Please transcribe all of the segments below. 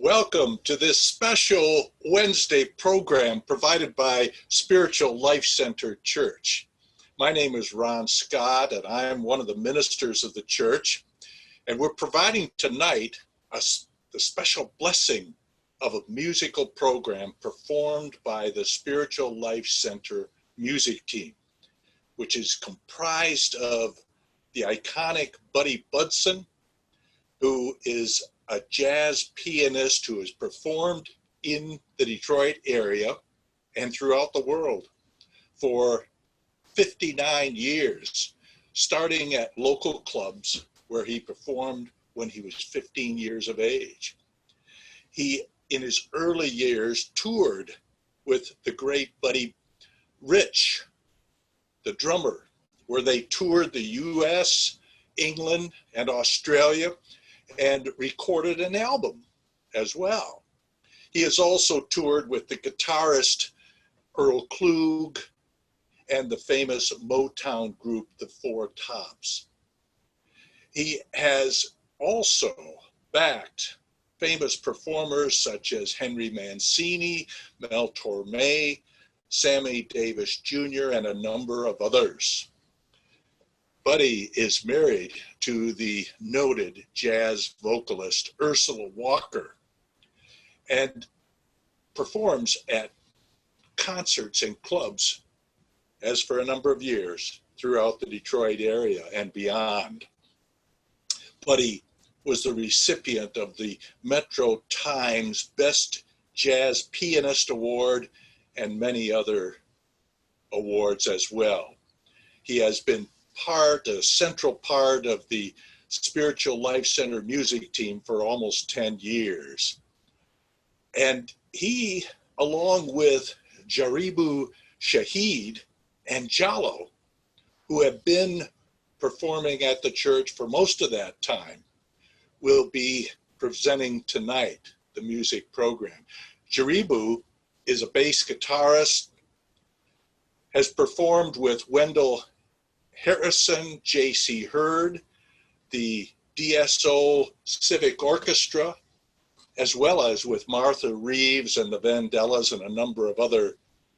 Welcome to this special Wednesday program provided by Spiritual Life Center Church. My name is Ron Scott, and I am one of the ministers of the church. And we're providing tonight the special blessing of a musical program performed by the Spiritual Life Center music team, which is comprised of the iconic Buddy Budson, who is a jazz pianist who has performed in the Detroit area and throughout the world for 59 years, starting at local clubs where he performed when he was 15 years of age. He, in his early years, toured with the great Buddy Rich, the drummer, where they toured the US, England, and Australia, and recorded an album as well. He has also toured with the guitarist Earl Klugh and the famous Motown group, the Four Tops. He has also backed famous performers such as Henry Mancini, Mel Torme, Sammy Davis Jr., and a number of others. Buddy is married to the noted jazz vocalist Ursula Walker and performs at concerts and clubs as for a number of years throughout the Detroit area and beyond. Buddy was the recipient of the Metro Times Best Jazz Pianist Award and many other awards as well. He has been a central part of the Spiritual Life Center music team for almost 10 years. And he, along with Jaribu Shahid and Jallo, who have been performing at the church for most of that time, will be presenting tonight the music program. Jaribu is a bass guitarist, has performed with Wendell Harrison, J.C. Hurd, the DSO Civic Orchestra, as well as with Martha Reeves and the Vandellas and a number of other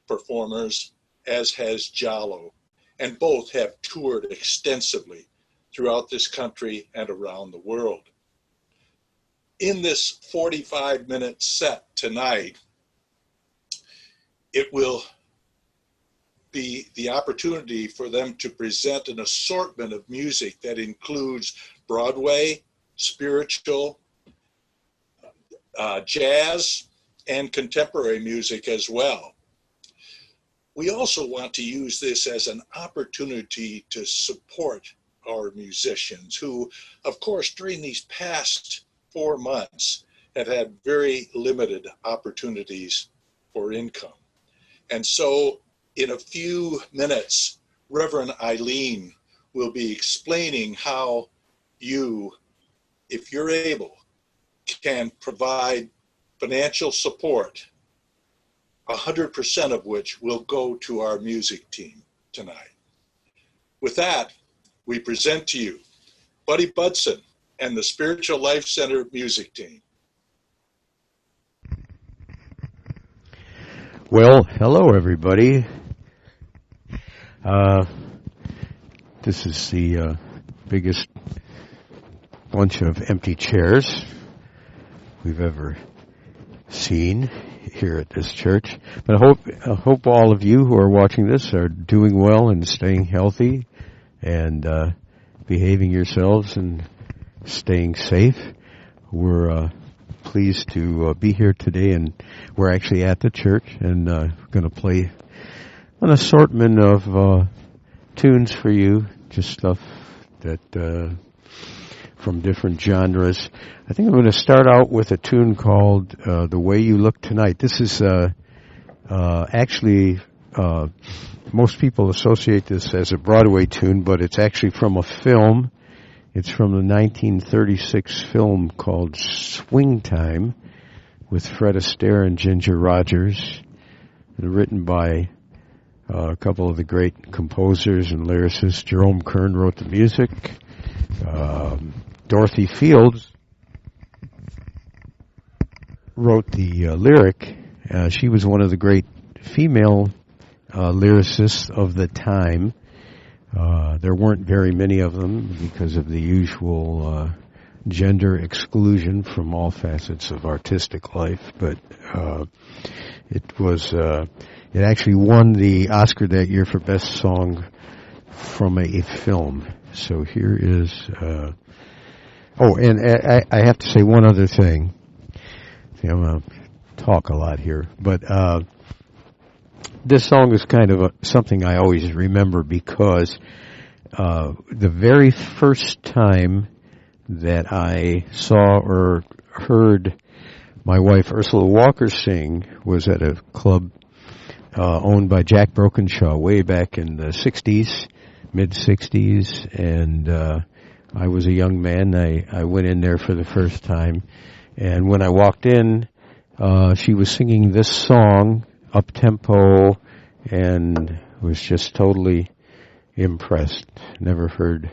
performers, as has Jallo. And both have toured extensively throughout this country and around the world. In this 45-minute set tonight, it will be the opportunity for them to present an assortment of music that includes Broadway, spiritual, jazz, and contemporary music as well. We also want to use this as an opportunity to support our musicians who, of course, during these past 4 months have had very limited opportunities for income. And so in a few minutes, Reverend Eileen will be explaining how you, if you're able, can provide financial support, 100% of which will go to our music team tonight. With that, we present to you Buddy Budson and the Spiritual Life Center music team. Well, hello everybody. This is the biggest bunch of empty chairs we've ever seen here at this church. But I hope all of you who are watching this are doing well and staying healthy and behaving yourselves and staying safe. We're pleased to be here today, and we're actually at the church and going to play an assortment of tunes for you, just stuff that from different genres. I think I'm going to start out with a tune called The Way You Look Tonight. This is actually, most people associate this as a Broadway tune, but it's actually from a film. It's from the 1936 film called Swing Time with Fred Astaire and Ginger Rogers, written by a couple of the great composers and lyricists. Jerome Kern wrote the music. Dorothy Fields wrote the lyric. She was one of the great female lyricists of the time. There weren't very many of them because of the usual gender exclusion from all facets of artistic life, but it actually won the Oscar that year for Best Song from a Film. So here is and I have to say one other thing. See, I'm going to talk a lot here, but this song is kind of something I always remember because the very first time that I saw or heard my wife Ursula Walker sing was at a club owned by Jack Brokenshaw way back in the 60s, mid-60s, and I was a young man. I went in there for the first time, and when I walked in, she was singing this song, up-tempo, and was just totally impressed. Never heard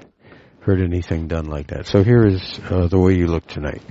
anything done like that. So here is The Way You Look Tonight.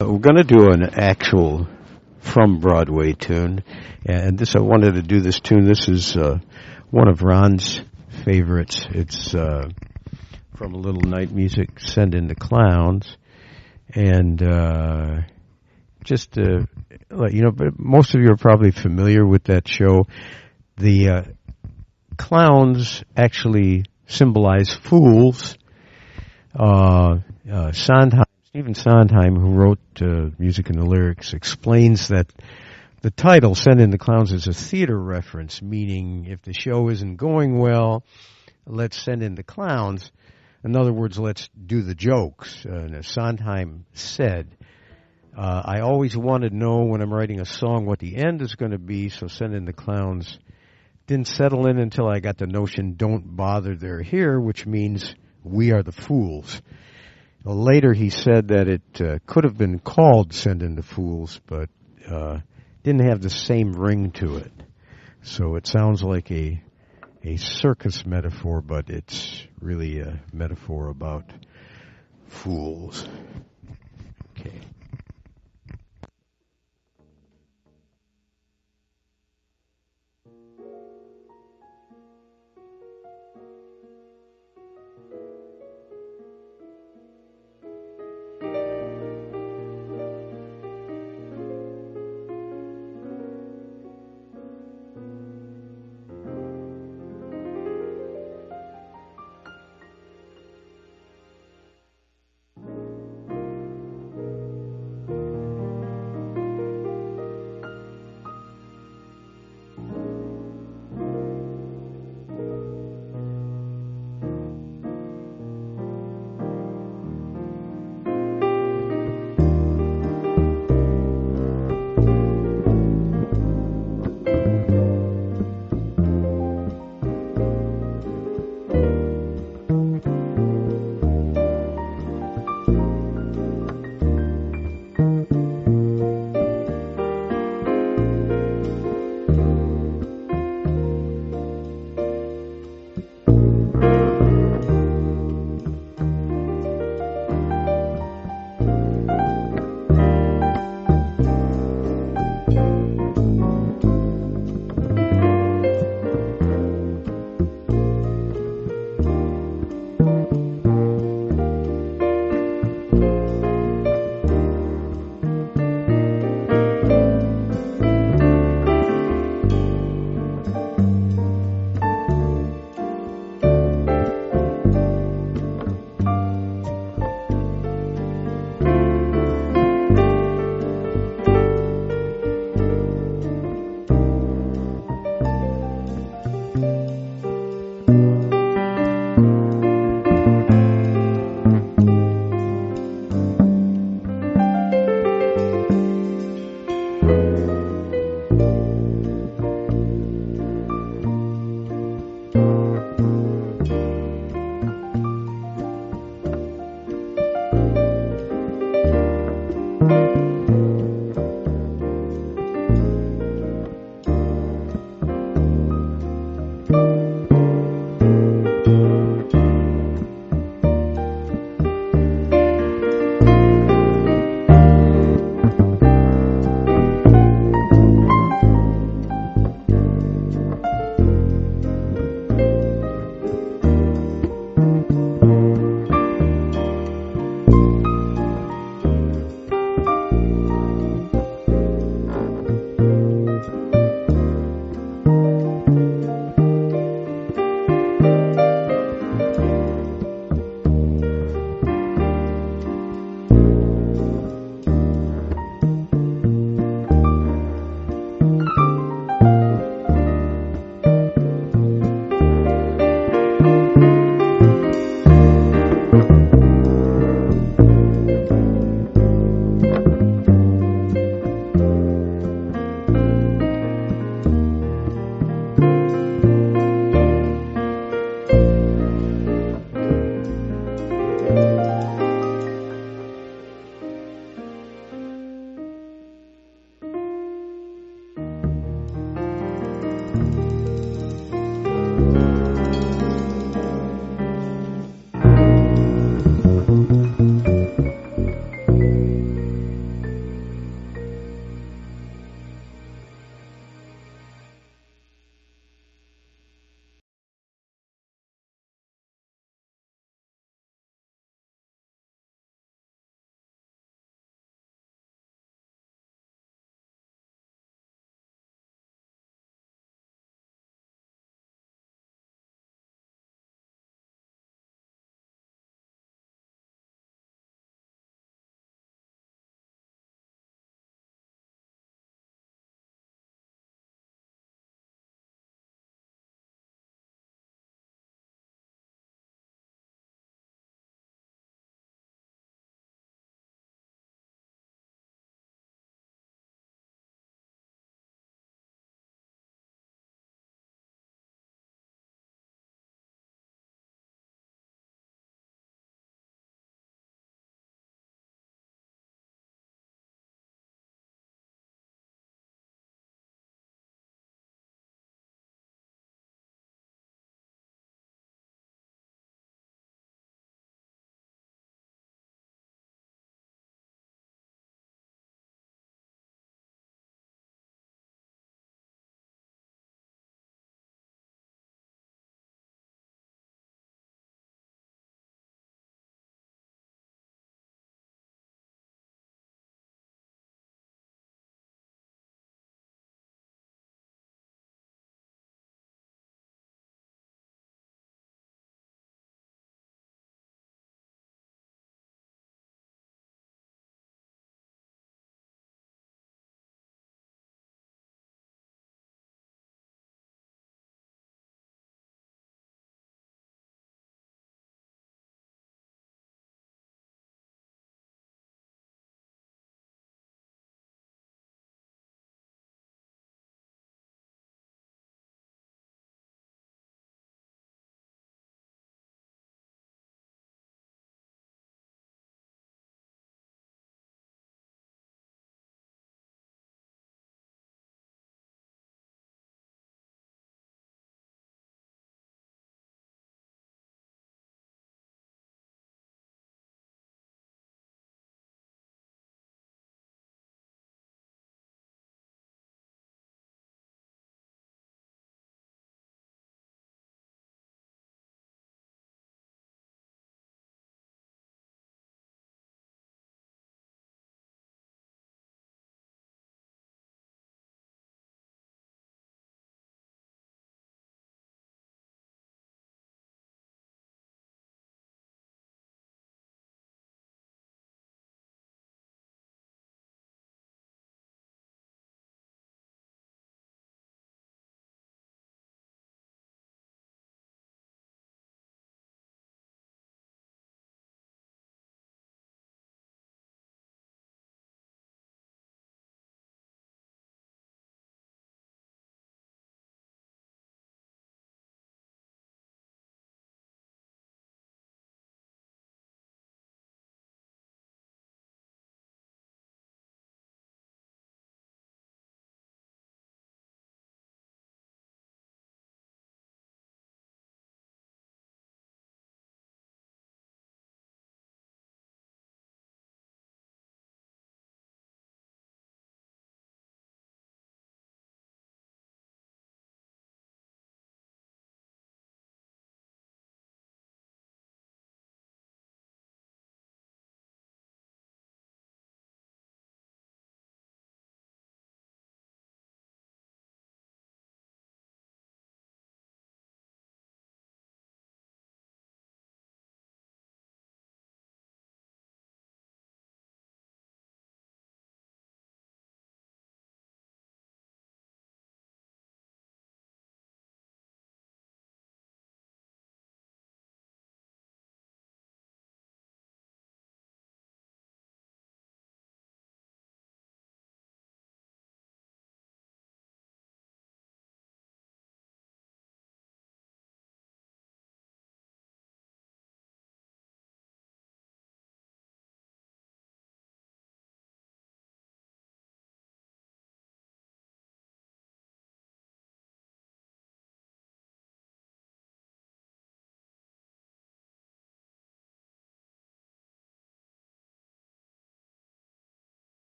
We're going to do an actual from Broadway tune, and I wanted to do this tune. This is one of Ron's favorites. It's from A Little Night Music, Send in the Clowns, and just to let you know, but most of you are probably familiar with that show. The clowns actually symbolize fools. Sondheim, Stephen Sondheim, who wrote music and the lyrics, explains that the title, Send in the Clowns, is a theater reference, meaning if the show isn't going well, let's send in the clowns. In other words, let's do the jokes. As Sondheim said, I always want to know when I'm writing a song what the end is going to be, so Send in the Clowns didn't settle in until I got the notion, don't bother, they're here, which means we are the fools. Later he said that it could have been called Send in the Fools, but didn't have the same ring to it. So it sounds like a circus metaphor, but it's really a metaphor about fools. Okay.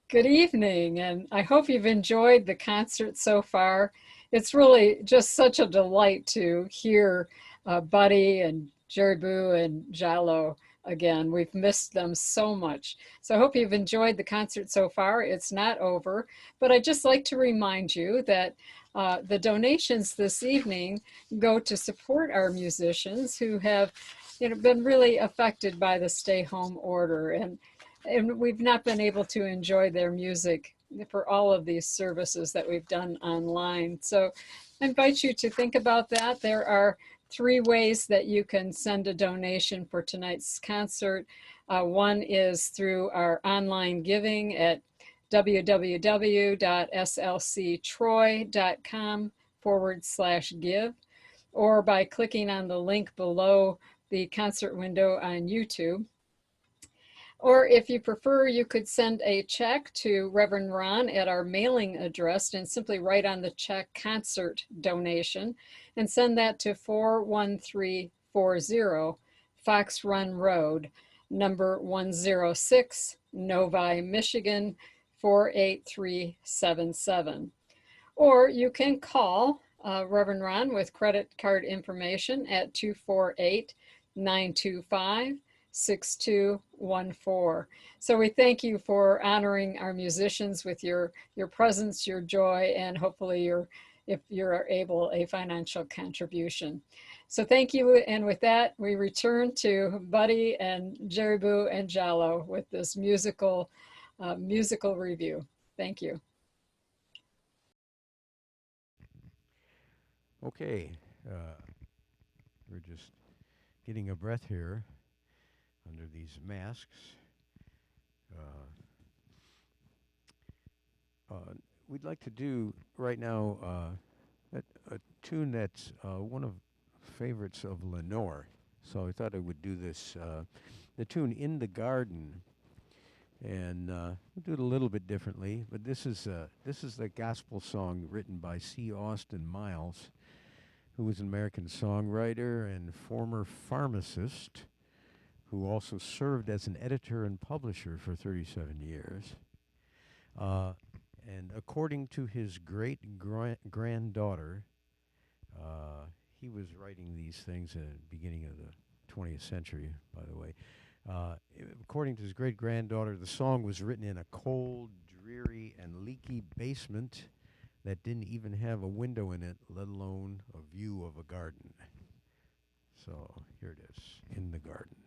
Good evening, and I hope you've enjoyed the concert so far. It's really just such a delight to hear Buddy and Jerry Boo and Jalo again. We've missed them so much. So I hope you've enjoyed the concert so far. It's not over, but I'd just like to remind you that the donations this evening go to support our musicians who have been really affected by the stay home order. And we've not been able to enjoy their music for all of these services that we've done online. So I invite you to think about that. There are three ways that you can send a donation for tonight's concert. One is through our online giving at www.slctroy.com/give, or by clicking on the link below the concert window on YouTube. Or if you prefer, you could send a check to Reverend Ron at our mailing address and simply write on the check concert donation and send that to 41340 Fox Run Road, number 106, Novi, Michigan 48377. Or you can call Reverend Ron with credit card information at 248-925-6214. So we thank you for honoring our musicians with your presence, your joy, and hopefully if you're able, a financial contribution. So thank you. And with that, we return to Buddy and Jerry Boo and Jalo with this musical review. Thank you. Okay, we're just getting a breath here under these masks. We'd like to do right now a tune that's one of favorites of Lenore. So I thought I would do this, the tune "In the Garden," and we'll do it a little bit differently. But this is the gospel song written by C. Austin Miles, who was an American songwriter and former pharmacist, who also served as an editor and publisher for 37 years. And according to his great-granddaughter, he was writing these things at the beginning of the 20th century, by the way. According to his great-granddaughter, the song was written in a cold, dreary, and leaky basement that didn't even have a window in it, let alone a view of a garden. So here it is, "In the Garden."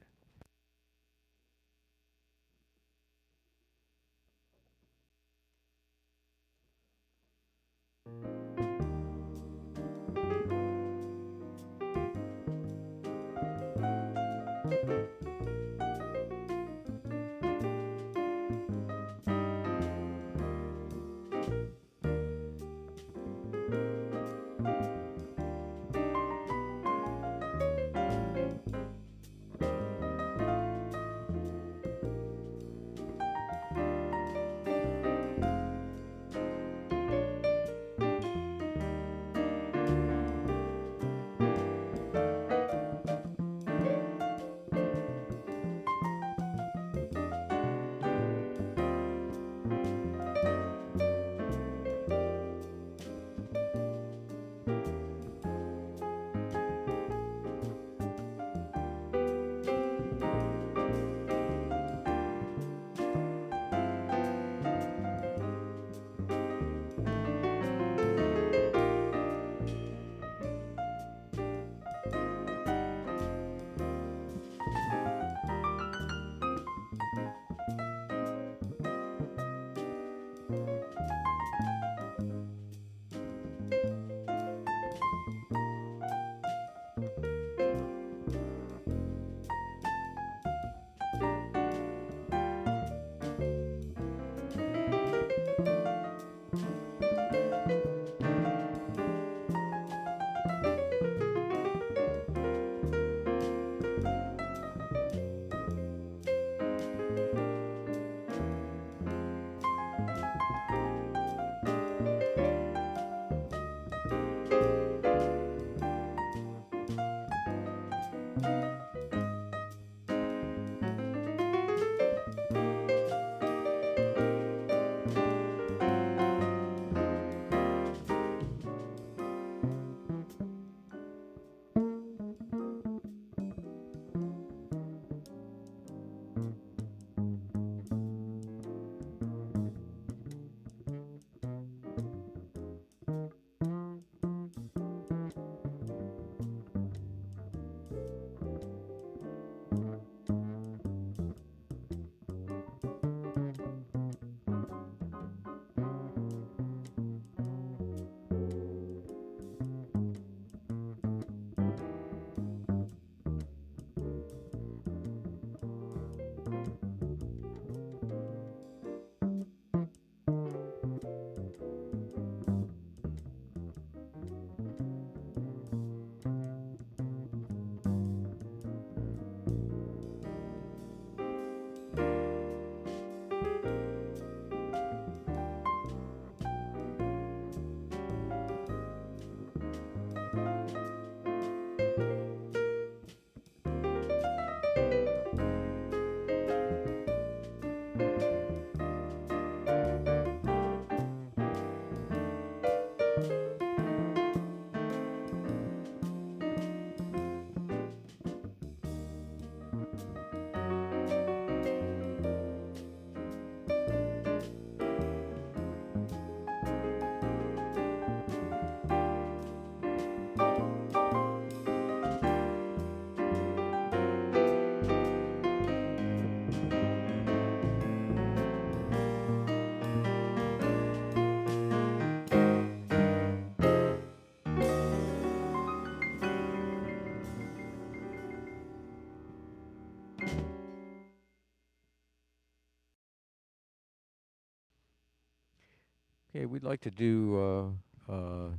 Okay, we'd like to do a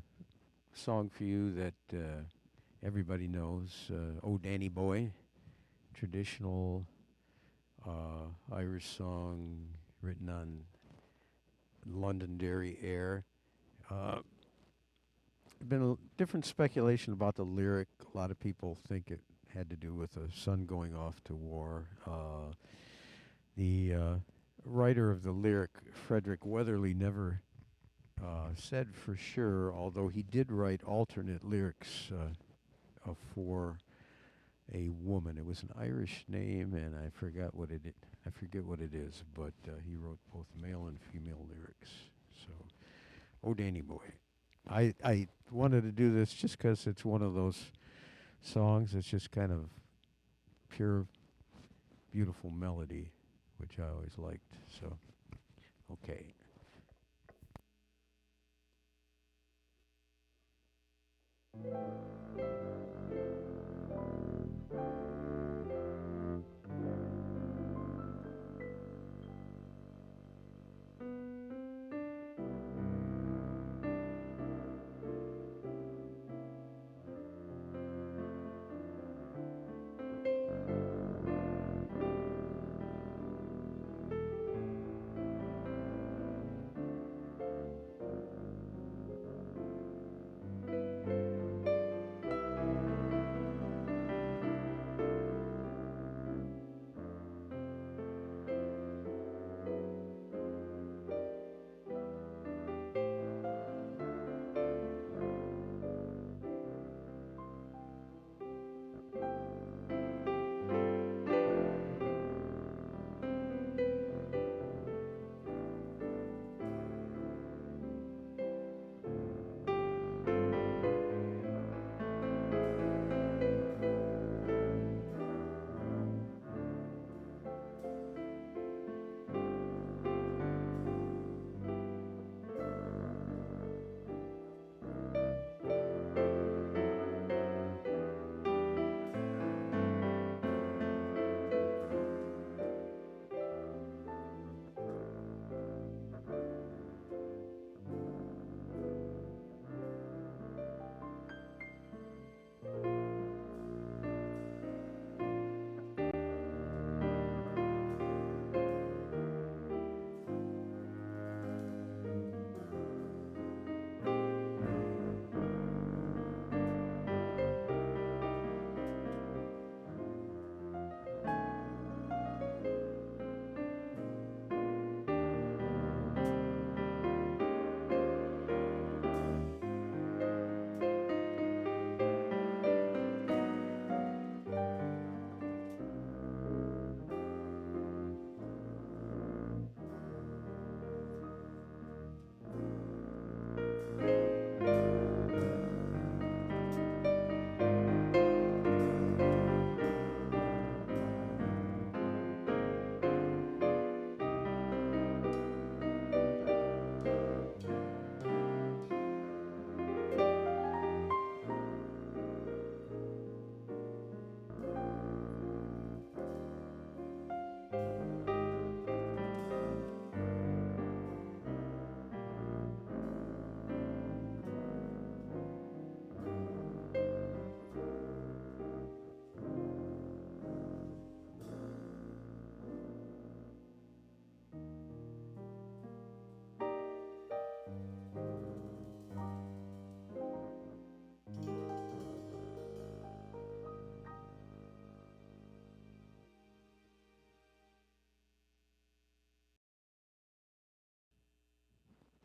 song for you that everybody knows, "Oh Danny Boy," traditional Irish song written on Londonderry air. Uh, been a different speculation about the lyric. A lot of people think it had to do with a son going off to war. The writer of the lyric, Frederick Weatherly, never said for sure, although he did write alternate lyrics for a woman. It was an Irish name, and I forget what it is, but he wrote both male and female lyrics. So, "Oh Danny Boy." I wanted to do this just because it's one of those songs that's just kind of pure, beautiful melody, which I always liked. So, okay.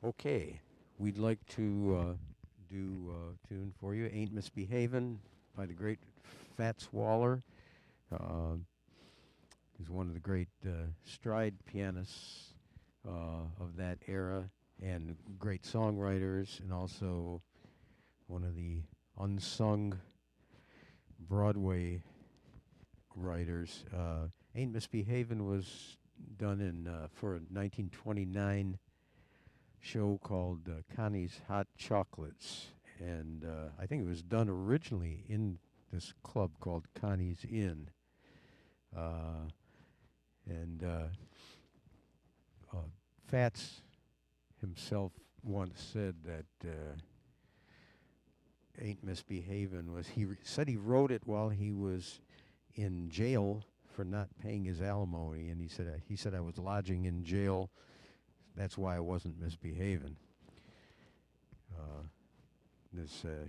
Okay, we'd like to do a tune for you, "Ain't Misbehavin'" by the great Fats Waller. Uh, he's one of the great stride pianists of that era and great songwriters, and also one of the unsung Broadway writers. "Ain't Misbehavin'" was done for a 1929 show called Connie's Hot Chocolates, and I think it was done originally in this club called Connie's Inn, uh, and Fats himself once said that Ain't Misbehavin' was, said he wrote it while he was in jail for not paying his alimony, and he said I was lodging in jail. That's why I wasn't misbehaving.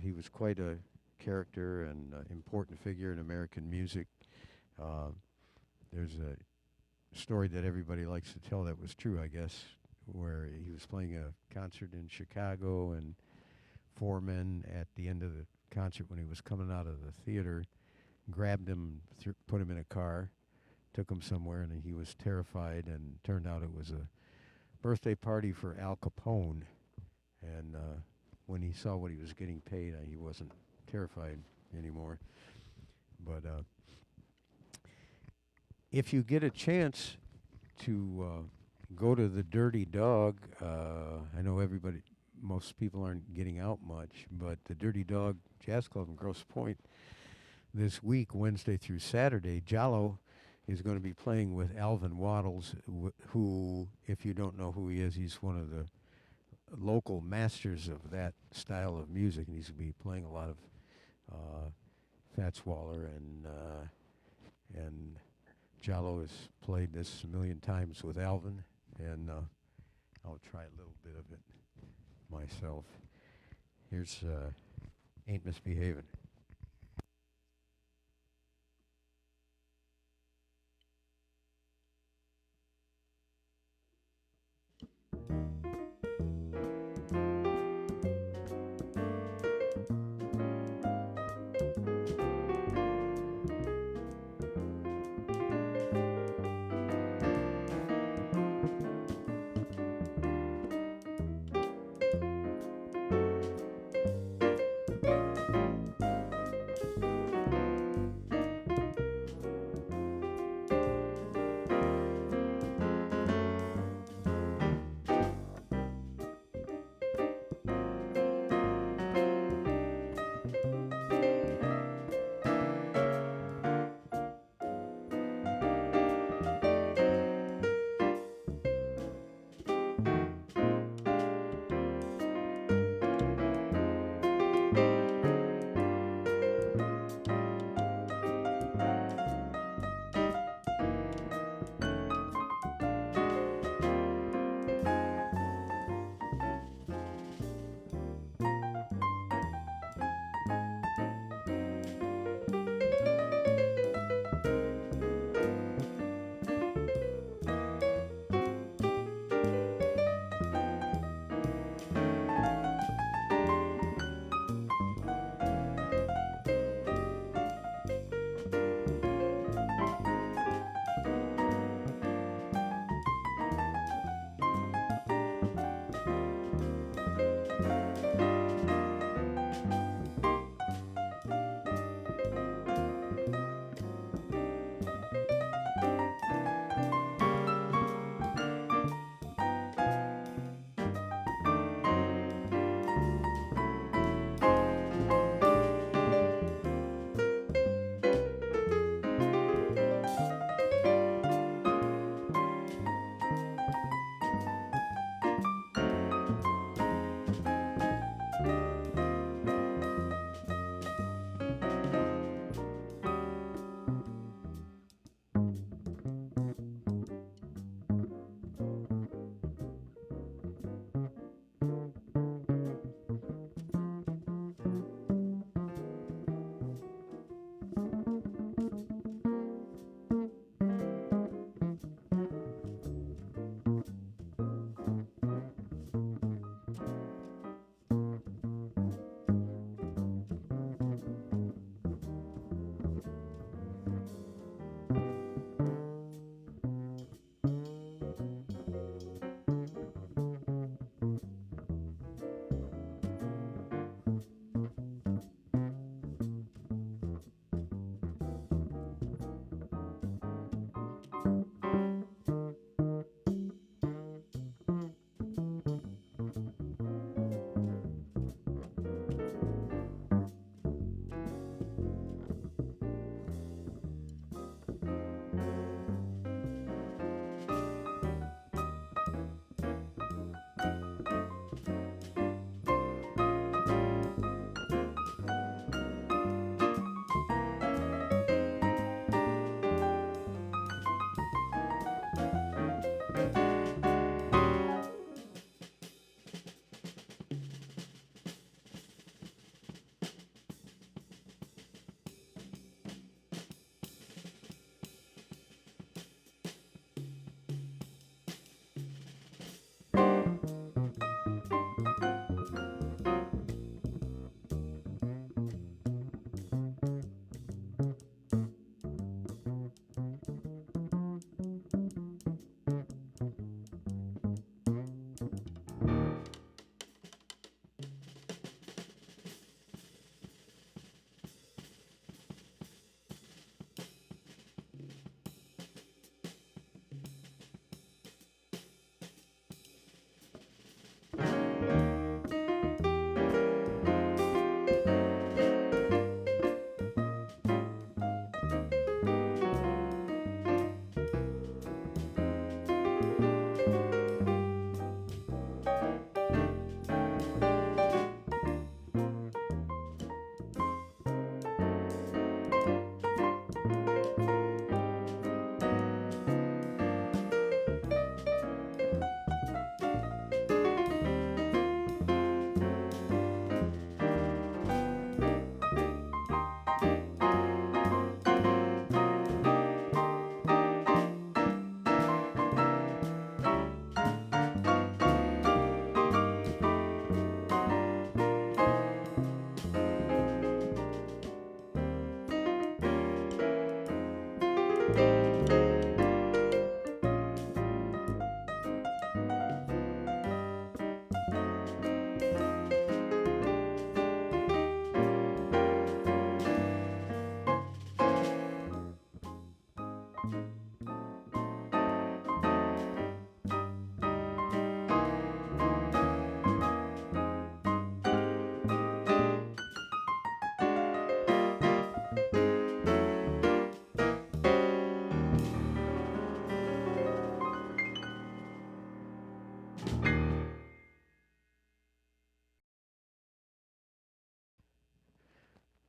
He was quite a character and important figure in American music. There's a story that everybody likes to tell that was true, I guess, where he was playing a concert in Chicago, and Foreman, at the end of the concert when he was coming out of the theater, grabbed him, put him in a car, took him somewhere, and he was terrified, and turned out it was a birthday party for Al Capone. And when he saw what he was getting paid, he wasn't terrified anymore. But if you get a chance to go to the Dirty Dog, I know most people aren't getting out much, but the Dirty Dog Jazz Club in Grosse Pointe this week, Wednesday through Saturday, Jallo is going to be playing with Alvin Waddles, who, if you don't know who he is, he's one of the local masters of that style of music, and he's going to be playing a lot of Fats Waller, and Jallo has played this a million times with Alvin, and I'll try a little bit of it myself. Here's Ain't Misbehavin'.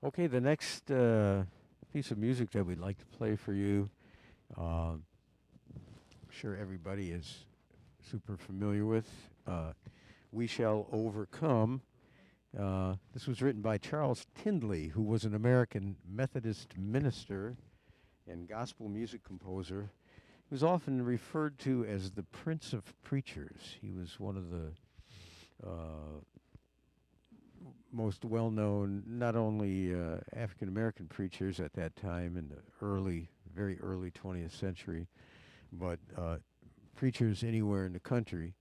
Okay, the next piece of music that we'd like to play for you, I'm sure everybody is super familiar with. We Shall Overcome. This was written by Charles Tindley, who was an American Methodist minister and gospel music composer. He was often referred to as the Prince of Preachers. He was one of the most well-known, not only African American preachers at that time in the very early 20th century, but preachers anywhere in the country.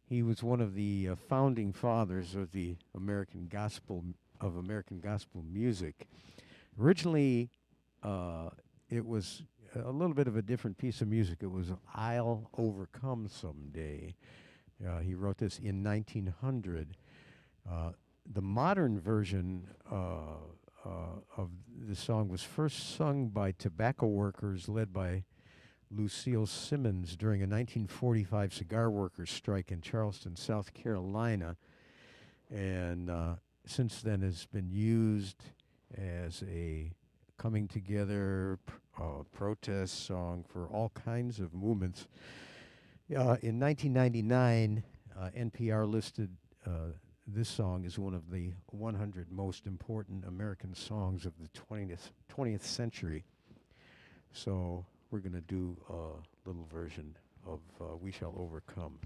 He was one of the founding fathers of the American gospel music. Originally, it was a little bit of a different piece of music. It was "I'll Overcome Someday." He wrote this in 1900. The modern version of the song was first sung by tobacco workers led by Lucille Simmons during a 1945 cigar workers strike in Charleston, South Carolina, and since then has been used as a coming together protest song for all kinds of movements. In 1999, NPR listed this song as one of the 100 most important American songs of the 20th century. So we're going to do a little version of We Shall Overcome.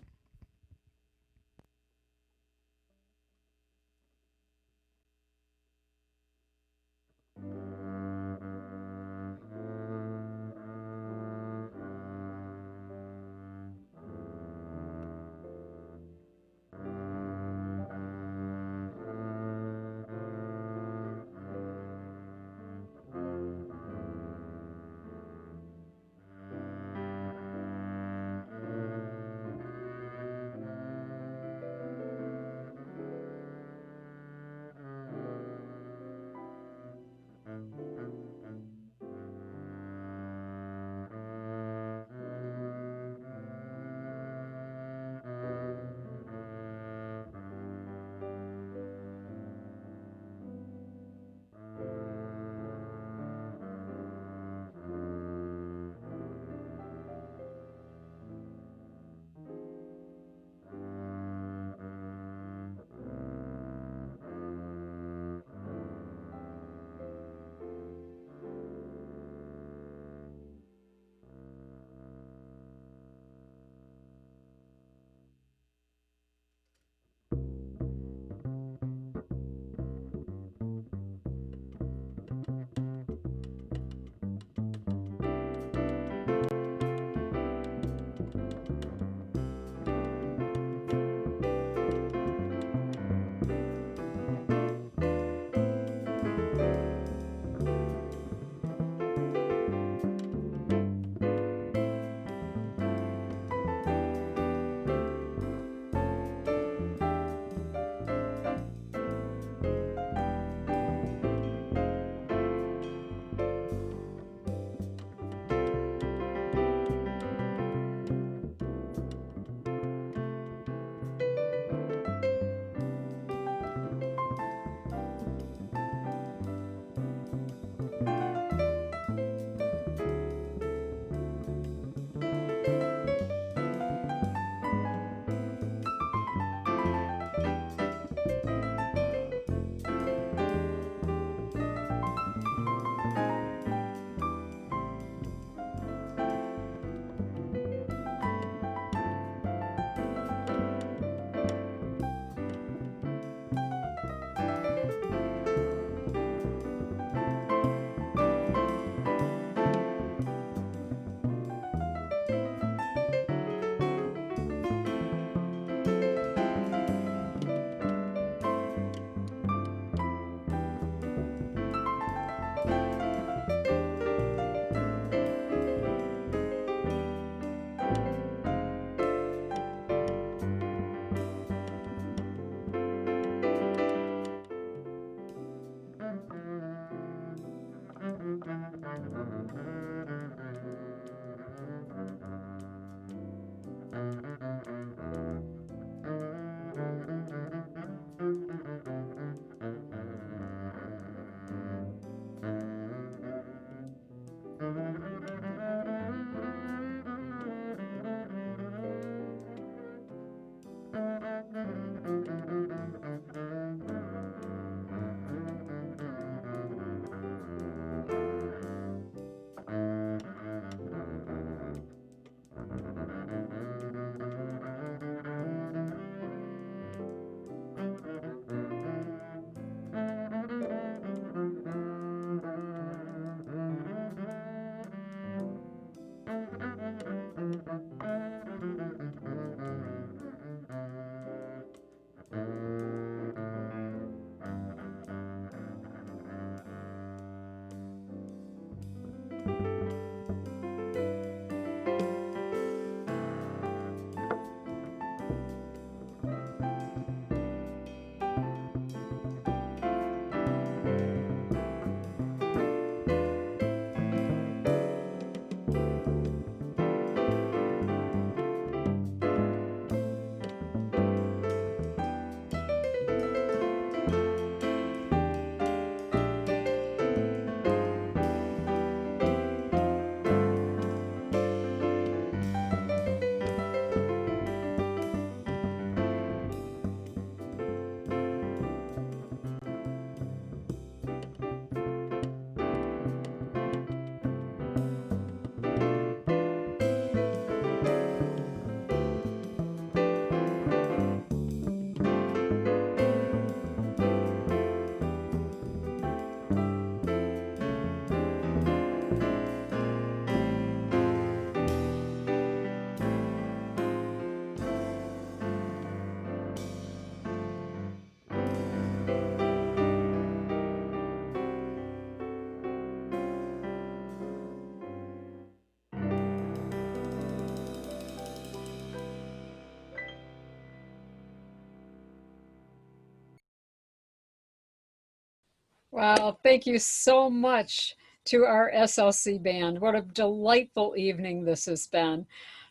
Well, thank you so much to our SLC band. What a delightful evening this has been.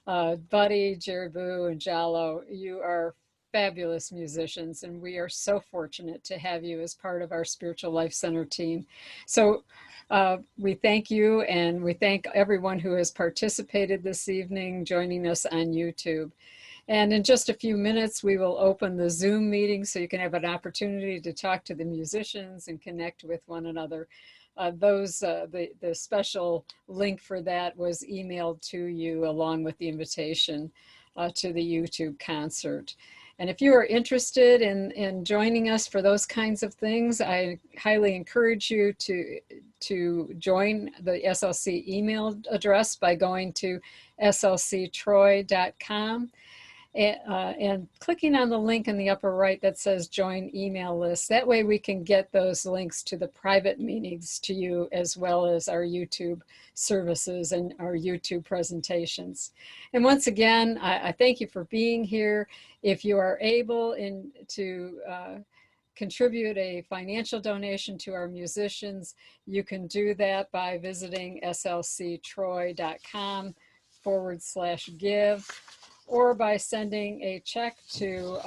Buddy, Jerbu, and Jallo, you are fabulous musicians, and we are so fortunate to have you as part of our Spiritual Life Center team. So we thank you, and we thank everyone who has participated this evening, joining us on YouTube. And in just a few minutes, we will open the Zoom meeting so you can have an opportunity to talk to the musicians and connect with one another. The special link for that was emailed to you along with the invitation to the YouTube concert. And if you are interested in joining us for those kinds of things, I highly encourage you to join the SLC email address by going to slctroy.com. And clicking on the link in the upper right that says join email list. That way we can get those links to the private meetings to you, as well as our YouTube services and our YouTube presentations. And once again, I thank you for being here. If you are able to contribute a financial donation to our musicians, you can do that by visiting slctroy.com/give. or by sending a check to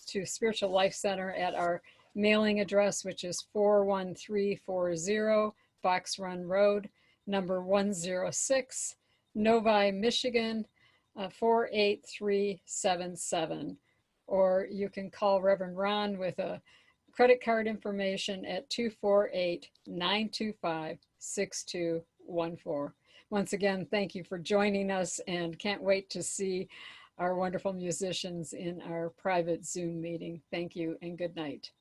to Spiritual Life Center at our mailing address, which is 41340 Box Run Road, number 106, Novi, Michigan, 48377. Or you can call Reverend Ron with a credit card information at 248-925-6214. Once again, thank you for joining us, and can't wait to see our wonderful musicians in our private Zoom meeting. Thank you and good night.